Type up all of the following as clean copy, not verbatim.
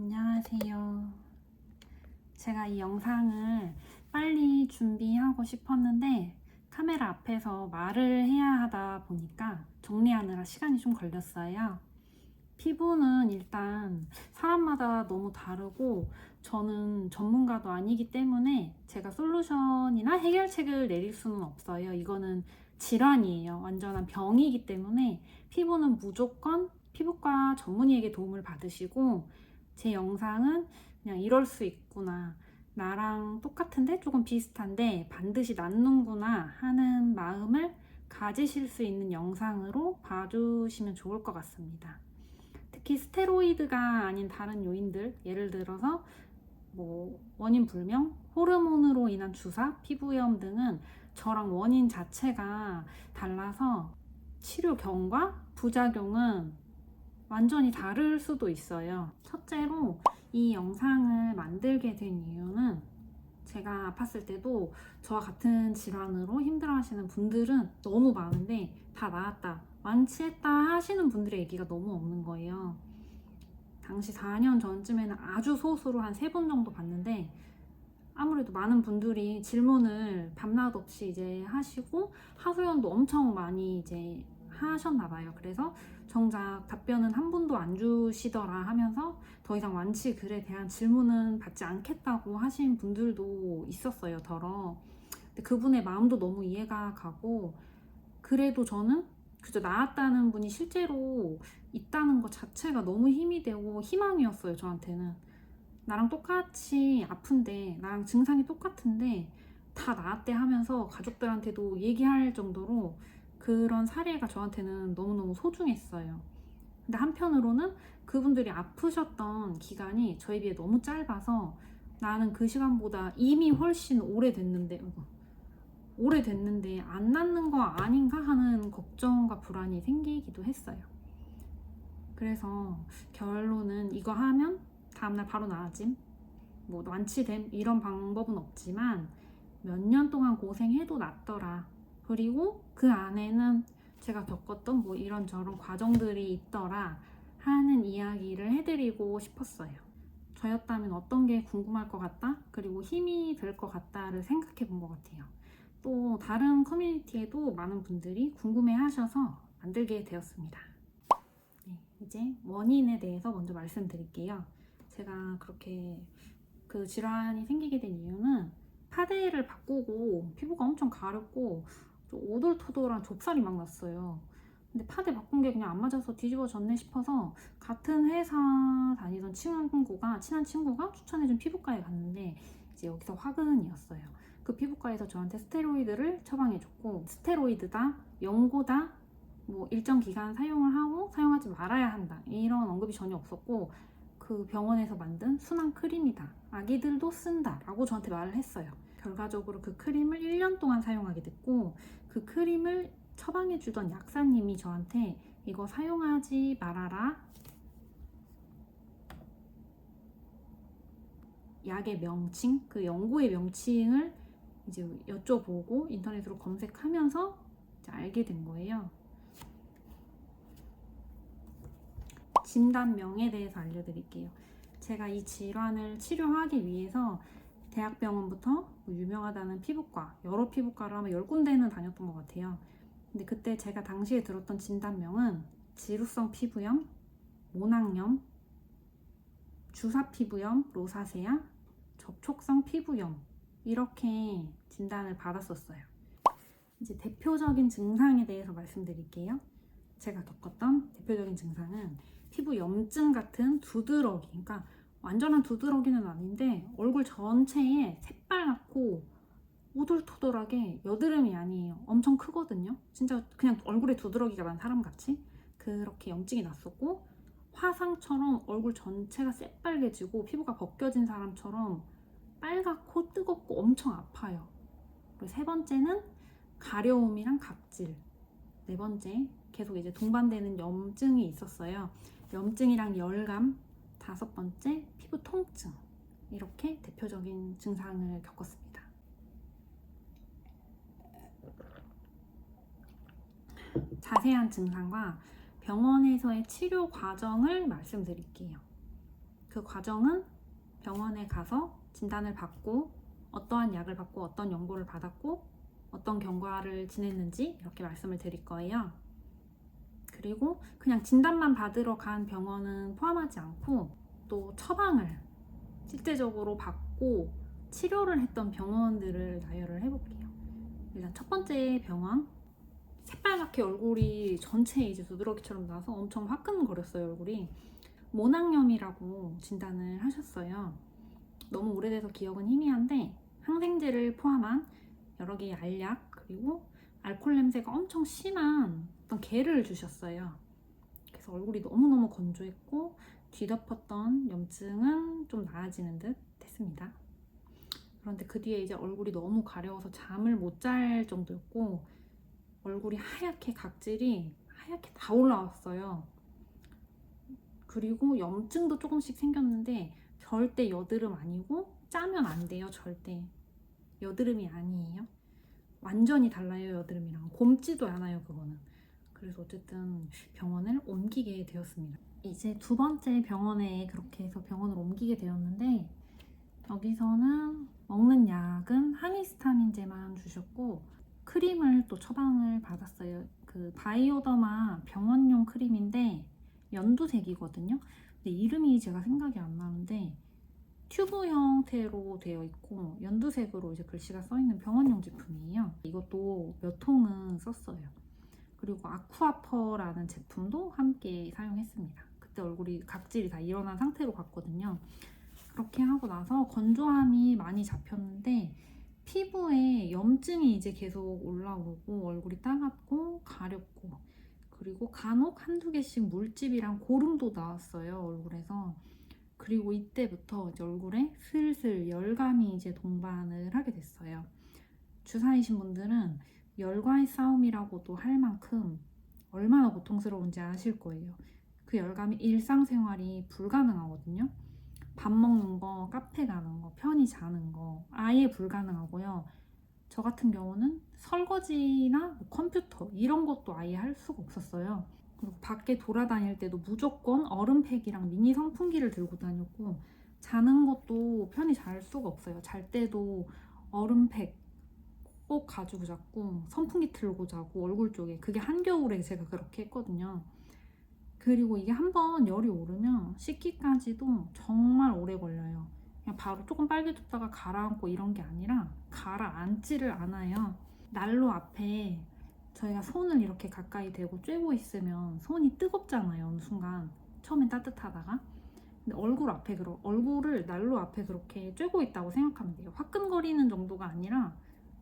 안녕하세요. 제가 이 영상을 빨리 준비하고 싶었는데 카메라 앞에서 말을 해야 하다 보니까 정리하느라 시간이 좀 걸렸어요. 피부는 일단 사람마다 너무 다르고 저는 전문가도 아니기 때문에 제가 솔루션이나 해결책을 내릴 수는 없어요. 이거는 질환이에요. 완전한 병이기 때문에 피부는 무조건 피부과 전문의에게 도움을 받으시고 제 영상은 그냥 이럴 수 있구나. 나랑 똑같은데 조금 비슷한데 반드시 낫는구나 하는 마음을 가지실 수 있는 영상으로 봐주시면 좋을 것 같습니다. 특히 스테로이드가 아닌 다른 요인들, 예를 들어서 뭐 원인 불명, 호르몬으로 인한 주사, 피부염 등은 저랑 원인 자체가 달라서 치료경과 부작용은 완전히 다를 수도 있어요. 첫째로 이 영상을 만들게 된 이유는 제가 아팠을 때도 저와 같은 질환으로 힘들어하시는 분들은 너무 많은데 다 나았다, 완치했다 하시는 분들의 얘기가 너무 없는 거예요. 당시 4년 전쯤에는 아주 소수로 한 3번 정도 봤는데 아무래도 많은 분들이 질문을 밤낮 없이 이제 하시고 하소연도 엄청 많이 이제 하셨나 봐요. 그래서 정작 답변은 한 분도 안 주시더라 하면서 더 이상 완치 글에 대한 질문은 받지 않겠다고 하신 분들도 있었어요, 더러. 근데 그분의 마음도 너무 이해가 가고, 그래도 저는 그저 나았다는 분이 실제로 있다는 것 자체가 너무 힘이 되고 희망이었어요, 저한테는. 나랑 똑같이 아픈데, 나랑 증상이 똑같은데 다 나았대 하면서 가족들한테도 얘기할 정도로 그런 사례가 저한테는 너무너무 소중했어요. 근데 한편으로는 그분들이 아프셨던 기간이 저에 비해 너무 짧아서 나는 그 시간보다 이미 훨씬 오래됐는데 안 낫는 거 아닌가 하는 걱정과 불안이 생기기도 했어요. 그래서 결론은 이거 하면 다음날 바로 나아짐, 뭐 완치됨, 이런 방법은 없지만 몇 년 동안 고생해도 낫더라. 그리고 그 안에는 제가 겪었던 뭐 이런저런 과정들이 있더라 하는 이야기를 해드리고 싶었어요. 저였다면 어떤 게 궁금할 것 같다, 그리고 힘이 될 것 같다를 생각해 본 것 같아요. 또 다른 커뮤니티에도 많은 분들이 궁금해 하셔서 만들게 되었습니다. 네, 이제 원인에 대해서 먼저 말씀드릴게요. 제가 그렇게 그 질환이 생기게 된 이유는 파데를 바꾸고 피부가 엄청 가렵고 좀 오돌토돌한 좁쌀이 막 났어요. 근데 파데 바꾼 게 그냥 안 맞아서 뒤집어졌네 싶어서 같은 회사 다니던 친한 친구가 추천해준 피부과에 갔는데 이제 여기서 화근이었어요. 그 피부과에서 저한테 스테로이드를 처방해줬고, 스테로이드다, 연고다, 뭐 일정 기간 사용을 하고 사용하지 말아야 한다, 이런 언급이 전혀 없었고, 그 병원에서 만든 순한 크림이다, 아기들도 쓴다 라고 저한테 말을 했어요. 결과적으로 그 크림을 1년 동안 사용하게 됐고, 그 크림을 처방해주던 약사님이 저한테 이거 사용하지 말아라, 약의 명칭, 그 연고의 명칭을 이제 여쭤보고 인터넷으로 검색하면서 이제 알게 된 거예요. 진단명에 대해서 알려드릴게요. 제가 이 질환을 치료하기 위해서 대학병원부터 유명하다는 피부과, 여러 피부과를 아마 10군데는 다녔던 것 같아요. 근데 그때 제가 당시에 들었던 진단명은 지루성 피부염, 모낭염, 주사 피부염, 로사세아, 접촉성 피부염, 이렇게 진단을 받았었어요. 이제 대표적인 증상에 대해서 말씀드릴게요. 제가 겪었던 대표적인 증상은 피부 염증 같은 두드러기, 그러니까 완전한 두드러기는 아닌데 얼굴 전체에 새빨갛고 오돌토돌하게, 여드름이 아니에요. 엄청 크거든요. 진짜 그냥 얼굴에 두드러기가 난 사람같이 그렇게 염증이 났었고, 화상처럼 얼굴 전체가 새빨개지고 피부가 벗겨진 사람처럼 빨갛고 뜨겁고 엄청 아파요. 그리고 세 번째는 가려움이랑 각질. 네 번째, 계속 이제 동반되는 염증이 있었어요. 염증이랑 열감. 다섯 번째, 피부 통증. 이렇게 대표적인 증상을 겪었습니다. 자세한 증상과 병원에서의 치료 과정을 말씀드릴게요. 그 과정은 병원에 가서 진단을 받고 어떠한 약을 받고 어떤 연고를 받았고 어떤 경과를 지냈는지 이렇게 말씀을 드릴 거예요. 그리고 그냥 진단만 받으러 간 병원은 포함하지 않고 또 처방을 실제적으로 받고 치료를 했던 병원들을 나열을 해볼게요. 일단 첫 번째 병원, 새빨갛게 얼굴이 전체 이제 두드러기처럼 나서 엄청 화끈거렸어요. 얼굴이 모낭염이라고 진단을 하셨어요. 너무 오래돼서 기억은 희미한데 항생제를 포함한 여러 개의 알약 그리고 알코올 냄새가 엄청 심한 어떤 개를 주셨어요. 그래서 얼굴이 너무너무 건조했고 뒤덮었던 염증은 좀 나아지는 듯 했습니다. 그런데 그 뒤에 이제 얼굴이 너무 가려워서 잠을 못 잘 정도였고 얼굴이 하얗게 각질이 하얗게 다 올라왔어요. 그리고 염증도 조금씩 생겼는데 절대 여드름 아니고 짜면 안 돼요. 절대 여드름이 아니에요. 완전히 달라요. 여드름이랑 곰지도 않아요. 그거는. 그래서 어쨌든 병원을 옮기게 되었습니다. 이제 두 번째 병원에 그렇게 해서 병원을 옮기게 되었는데 여기서는 먹는 약은 항히스타민제만 주셨고 크림을 또 처방을 받았어요. 그 바이오더마 병원용 크림인데 연두색이거든요. 근데 이름이 제가 생각이 안 나는데 튜브 형태로 되어 있고 연두색으로 이제 글씨가 써 있는 병원용 제품이에요. 이것도 몇 통은 썼어요. 그리고 아쿠아퍼라는 제품도 함께 사용했습니다. 그때 얼굴이 각질이 다 일어난 상태로 갔거든요. 그렇게 하고 나서 건조함이 많이 잡혔는데 피부에 염증이 이제 계속 올라오고 얼굴이 따갑고 가렵고 그리고 간혹 한두 개씩 물집이랑 고름도 나왔어요. 얼굴에서. 그리고 이때부터 이제 얼굴에 슬슬 열감이 이제 동반을 하게 됐어요. 주사이신 분들은 열과의 싸움이라고도 할 만큼 얼마나 고통스러운지 아실 거예요. 그 열감이 일상생활이 불가능하거든요. 밥 먹는 거, 카페 가는 거, 편히 자는 거 아예 불가능하고요. 저 같은 경우는 설거지나 뭐 컴퓨터 이런 것도 아예 할 수가 없었어요. 그리고 밖에 돌아다닐 때도 무조건 얼음팩이랑 미니 선풍기를 들고 다녔고 자는 것도 편히 잘 수가 없어요. 잘 때도 얼음팩 꼭 가지고 잤고 선풍기 틀고 자고 얼굴 쪽에 그게 한겨울에 제가 그렇게 했거든요. 그리고 이게 한번 열이 오르면 씻기까지도 정말 오래 걸려요. 그냥 바로 조금 빨개졌다가 가라앉고 이런 게 아니라 가라앉지를 않아요. 난로 앞에 저희가 손을 이렇게 가까이 대고 쬐고 있으면 손이 뜨겁잖아요. 어느 순간 처음엔 따뜻하다가 근데 얼굴을 난로 앞에 그렇게 쬐고 있다고 생각하면 돼요. 화끈거리는 정도가 아니라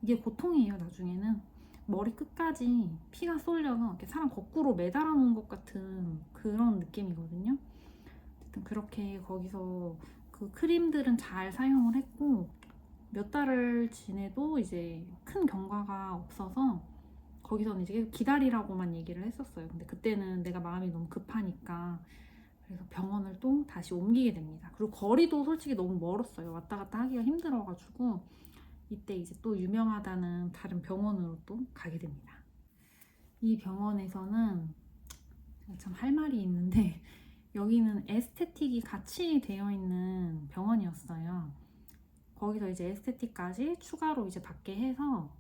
이게 고통이에요. 나중에는 머리 끝까지 피가 쏠려서 이렇게 사람 거꾸로 매달아 놓은 것 같은 그런 느낌이거든요. 어쨌든 그렇게 거기서 그 크림들은 잘 사용을 했고 몇 달을 지내도 이제 큰 경과가 없어서 거기서는 이제 계속 기다리라고만 얘기를 했었어요. 근데 그때는 내가 마음이 너무 급하니까 그래서 병원을 또 다시 옮기게 됩니다. 그리고 거리도 솔직히 너무 멀었어요. 왔다 갔다 하기가 힘들어가지고 이때 이제 또 유명하다는 다른 병원으로 또 가게 됩니다. 이 병원에서는 참 할 말이 있는데 여기는 에스테틱이 같이 되어 있는 병원이었어요. 거기서 이제 에스테틱까지 추가로 이제 받게 해서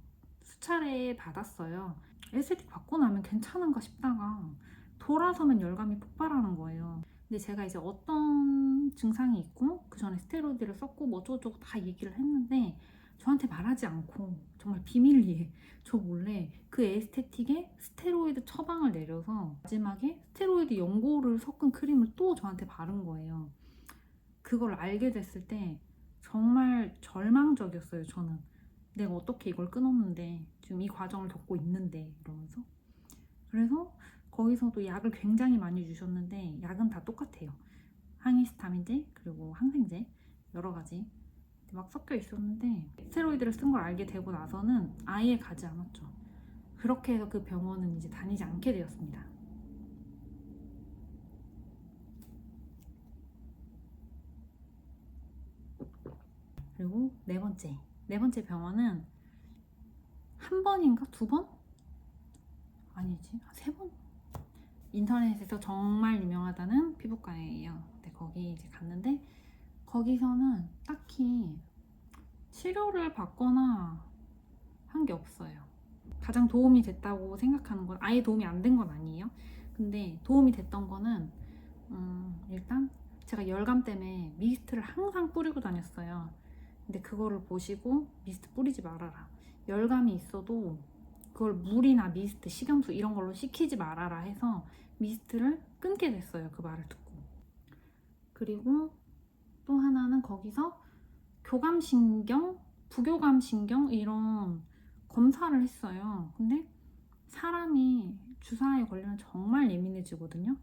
수차례 받았어요. 에스테틱 받고 나면 괜찮은가 싶다가 돌아서면 열감이 폭발하는 거예요. 근데 제가 이제 어떤 증상이 있고 그 전에 스테로이드를 썼고 뭐 어쩌고저쩌고 다 얘기를 했는데 저한테 말하지 않고 정말 비밀리에 저 몰래 그 에스테틱에 스테로이드 처방을 내려서 마지막에 스테로이드 연고를 섞은 크림을 또 저한테 바른 거예요. 그걸 알게 됐을 때 정말 절망적이었어요. 저는 내가 어떻게 이걸 끊었는데 지금 이 과정을 겪고 있는데 이러면서 그래서 거기서도 약을 굉장히 많이 주셨는데 약은 다 똑같아요. 항히스타민제 그리고 항생제 여러 가지 막 섞여 있었는데 스테로이드를 쓴 걸 알게 되고 나서는 아예 가지 않았죠. 그렇게 해서 그 병원은 이제 다니지 않게 되었습니다. 그리고 네 번째 병원은 한 번인가 두 번? 아니지, 세 번? 인터넷에서 정말 유명하다는 피부과예요. 거기 이제 갔는데 거기서는 딱히 치료를 받거나 한 게 없어요. 가장 도움이 됐다고 생각하는 건 아예 도움이 안 된 건 아니에요. 근데 도움이 됐던 거는 일단 제가 열감 때문에 미스트를 항상 뿌리고 다녔어요. 근데 그거를 보시고 미스트 뿌리지 말아라. 열감이 있어도 그걸 물이나 미스트, 식염수 이런 걸로 식히지 말아라 해서 미스트를 끊게 됐어요. 그 말을 듣고. 그리고 또 하나는 거기서 교감신경, 부교감신경 이런 검사를 했어요. 근데 사람이 주사에 걸리면 정말 예민해지거든요.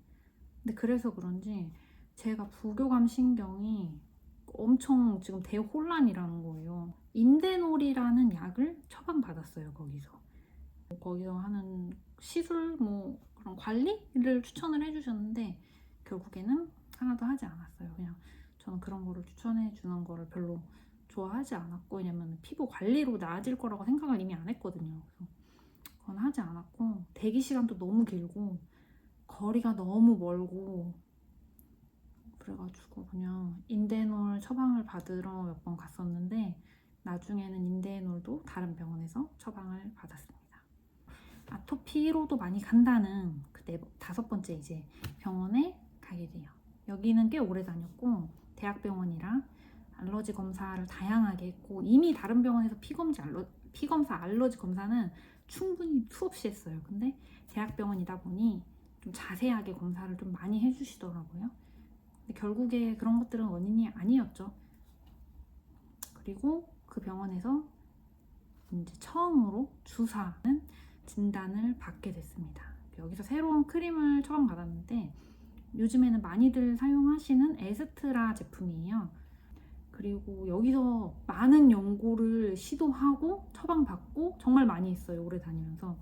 근데 그래서 그런지 제가 부교감신경이 엄청 지금 대혼란이라는 거예요. 인데놀이라는 약을 처방받았어요. 거기서 하는 시술 뭐 그런 관리를 추천을 해주셨는데 결국에는 하나도 하지 않았어요. 그냥 저는 그런 거를 추천해 주는 거를 별로 좋아하지 않았고, 왜냐면 피부 관리로 나아질 거라고 생각을 이미 안 했거든요. 그래서 그건 하지 않았고, 대기 시간도 너무 길고 거리가 너무 멀고 그래가지고 그냥 인데놀 처방을 받으러 몇 번 갔었는데 나중에는 인데놀도 다른 병원에서 처방을 받았습니다. 아토피로도 많이 간다는 그 다섯 번째 이제 병원에 가게 돼요. 여기는 꽤 오래 다녔고 대학병원이라 알러지 검사를 다양하게 했고, 이미 다른 병원에서 피검사 알러지 검사는 충분히 수없이 했어요. 근데 대학병원이다 보니 좀 자세하게 검사를 좀 많이 해주시더라고요. 근데 결국에 그런 것들은 원인이 아니었죠. 그리고 그 병원에서 이제 처음으로 주사는 진단을 받게 됐습니다. 여기서 새로운 크림을 처방받았는데 요즘에는 많이들 사용하시는 에스트라 제품이에요. 그리고 여기서 많은 연고를 시도하고 처방받고 정말 많이 했어요. 오래 다니면서.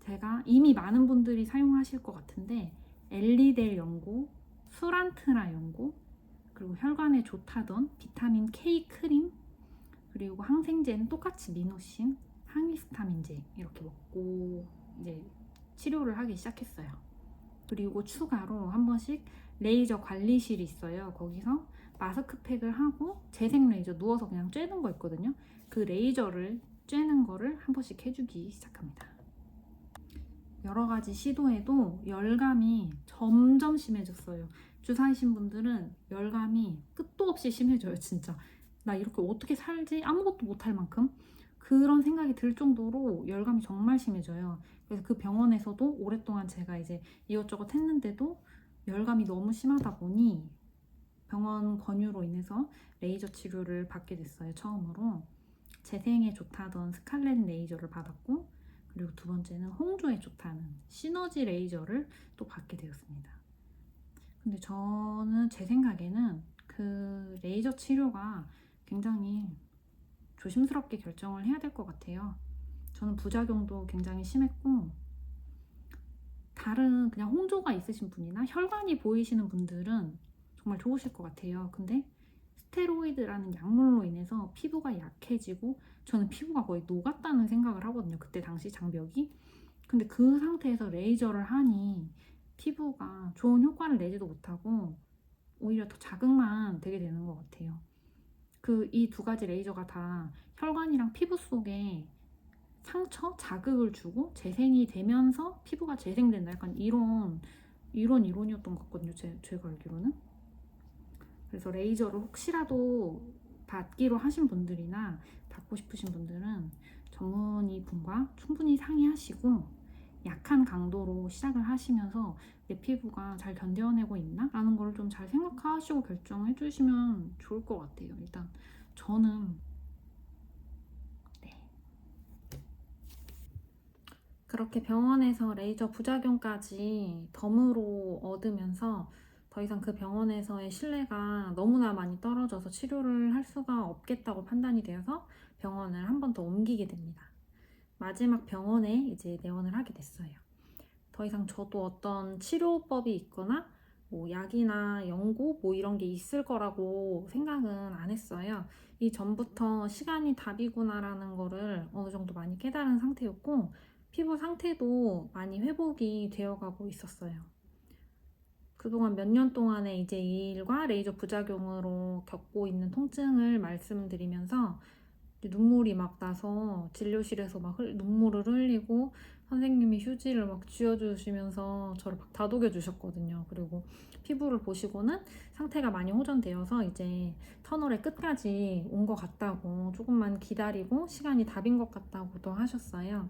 제가 이미 많은 분들이 사용하실 것 같은데 엘리델 연고, 수란트라 연고, 그리고 혈관에 좋다던 비타민 K 크림, 그리고 항생제는 똑같이 미노신, 항히스타민제 이렇게 먹고 이제 치료를 하기 시작했어요. 그리고 추가로 한 번씩 레이저 관리실이 있어요. 거기서 마스크팩을 하고 재생 레이저 누워서 그냥 쬐는 거 있거든요. 그 레이저를 쬐는 거를 한 번씩 해주기 시작합니다. 여러 가지 시도해도 열감이 점점 심해졌어요. 주사이신 분들은 열감이 끝도 없이 심해져요. 진짜 나 이렇게 어떻게 살지? 아무것도 못할 만큼 그런 생각이 들 정도로 열감이 정말 심해져요. 그래서 그 병원에서도 오랫동안 제가 이제 이것저것 했는데도 열감이 너무 심하다 보니 병원 권유로 인해서 레이저 치료를 받게 됐어요. 처음으로 재생에 좋다던 스칼렛 레이저를 받았고, 그리고 두 번째는 홍조에 좋다는 시너지 레이저를 또 받게 되었습니다. 근데 저는 제 생각에는 그 레이저 치료가 굉장히 조심스럽게 결정을 해야 될 것 같아요. 저는 부작용도 굉장히 심했고, 다른 그냥 홍조가 있으신 분이나 혈관이 보이시는 분들은 정말 좋으실 것 같아요. 근데 스테로이드라는 약물로 인해서 피부가 약해지고 저는 피부가 거의 녹았다는 생각을 하거든요. 그때 당시 장벽이. 근데 그 상태에서 레이저를 하니 피부가 좋은 효과를 내지도 못하고 오히려 더 자극만 되게 되는 것 같아요. 이 두 가지 레이저가 다 혈관이랑 피부 속에 상처, 자극을 주고 재생이 되면서 피부가 재생된다. 약간 이론이었던 것 같거든요. 제가 알기로는. 그래서 레이저를 혹시라도 받기로 하신 분들이나 받고 싶으신 분들은 전문의 분과 충분히 상의하시고 약한 강도로 시작을 하시면서 내 피부가 잘 견뎌내고 있나? 라는 걸 좀 잘 생각하시고 결정해 주시면 좋을 것 같아요. 일단 저는 그렇게 병원에서 레이저 부작용까지 덤으로 얻으면서 더 이상 그 병원에서의 신뢰가 너무나 많이 떨어져서 치료를 할 수가 없겠다고 판단이 되어서 병원을 한 번 더 옮기게 됩니다. 마지막 병원에 이제 내원을 하게 됐어요. 더 이상 저도 어떤 치료법이 있거나 뭐 약이나 연고 뭐 이런 게 있을 거라고 생각은 안 했어요. 이전부터 시간이 답이구나라는 거를 어느 정도 많이 깨달은 상태였고, 피부 상태도 많이 회복이 되어가고 있었어요. 그동안 몇 년 동안의 이제 일과 레이저 부작용으로 겪고 있는 통증을 말씀드리면서 눈물이 막 나서 진료실에서 막 눈물을 흘리고 선생님이 휴지를 막 쥐어주시면서 저를 막 다독여 주셨거든요. 그리고 피부를 보시고는 상태가 많이 호전되어서 이제 터널의 끝까지 온 것 같다고, 조금만 기다리고 시간이 답인 것 같다고도 하셨어요.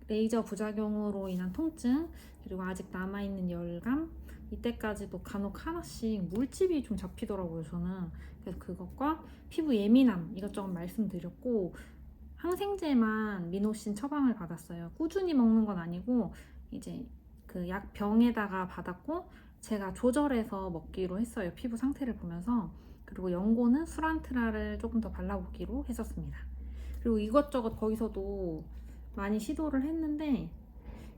레이저 부작용으로 인한 통증, 그리고 아직 남아있는 열감, 이때까지도 간혹 하나씩 물집이 좀 잡히더라고요, 저는. 그래서 그것과 피부 예민함 이것저것 말씀드렸고, 항생제만 미노신 처방을 받았어요. 꾸준히 먹는 건 아니고 이제 그 약 병에다가 받았고, 제가 조절해서 먹기로 했어요, 피부 상태를 보면서. 그리고 연고는 수란트라를 조금 더 발라보기로 했었습니다. 그리고 이것저것 거기서도 많이 시도를 했는데,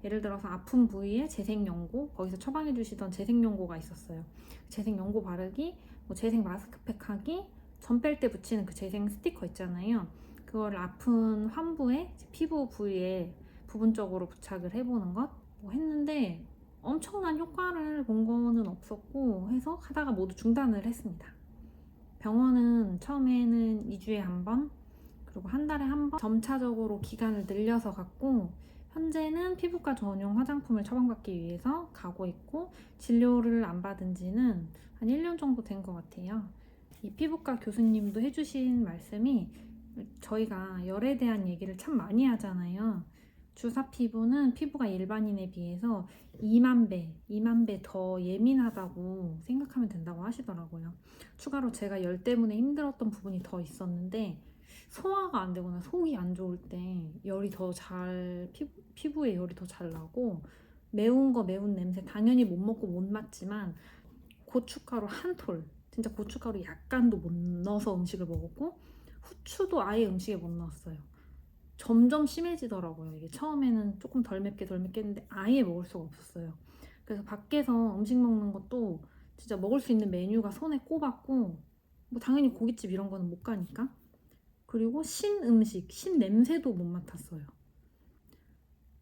예를 들어서 아픈 부위에 재생연고, 거기서 처방해 주시던 재생연고가 있었어요. 재생연고 바르기, 뭐 재생 마스크팩 하기, 전 뺄 때 붙이는 그 재생 스티커 있잖아요. 그거를 아픈 환부에 피부 부위에 부분적으로 부착을 해보는 것 뭐 했는데, 엄청난 효과를 본 거는 없었고 해서 하다가 모두 중단을 했습니다. 병원은 처음에는 2주에 한 번, 그리고 한 달에 한 번 점차적으로 기간을 늘려서 갔고, 현재는 피부과 전용 화장품을 처방받기 위해서 가고 있고, 진료를 안 받은 지는 한 1년 정도 된 것 같아요. 이 피부과 교수님도 해주신 말씀이, 저희가 열에 대한 얘기를 참 많이 하잖아요. 주사 피부는 피부가 일반인에 비해서 2만 배 더 예민하다고 생각하면 된다고 하시더라고요. 추가로 제가 열 때문에 힘들었던 부분이 더 있었는데, 소화가 안 되거나 속이 안 좋을 때 열이 더 잘, 피부에 열이 더 잘 나고, 매운 냄새 당연히 못 먹고 못 맞지만 고춧가루 한 톨, 진짜 고춧가루 약간도 못 넣어서 음식을 먹었고, 후추도 아예 음식에 못 넣었어요. 점점 심해지더라고요. 이게 처음에는 조금 덜 맵게 했는데 아예 먹을 수가 없었어요. 그래서 밖에서 음식 먹는 것도 진짜 먹을 수 있는 메뉴가 손에 꼽았고, 뭐 당연히 고깃집 이런 거는 못 가니까. 그리고 신 음식, 신 냄새도 못 맡았어요.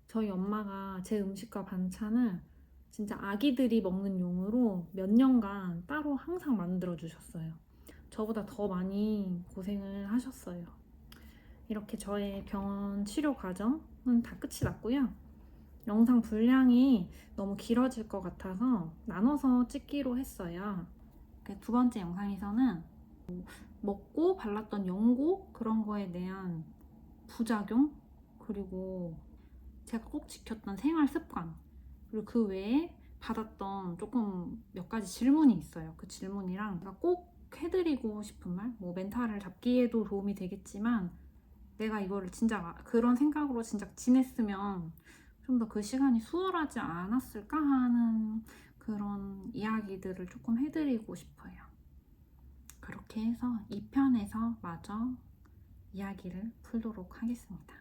저희 엄마가 제 음식과 반찬을 진짜 아기들이 먹는 용으로 몇 년간 따로 항상 만들어 주셨어요. 저보다 더 많이 고생을 하셨어요. 이렇게 저의 병원 치료 과정은 다 끝이 났고요. 영상 분량이 너무 길어질 것 같아서 나눠서 찍기로 했어요. 두 번째 영상에서는 먹고 발랐던 연고, 그런 거에 대한 부작용, 그리고 제가 꼭 지켰던 생활 습관, 그리고 그 외에 받았던 조금 몇 가지 질문이 있어요. 그 질문이랑 제가 꼭 해드리고 싶은 말, 뭐 멘탈을 잡기에도 도움이 되겠지만, 내가 이거를 진짜 그런 생각으로 진짜 지냈으면 좀 더 그 시간이 수월하지 않았을까 하는 그런 이야기들을 조금 해드리고 싶어요. 그렇게 해서 2편에서 마저 이야기를 풀도록 하겠습니다.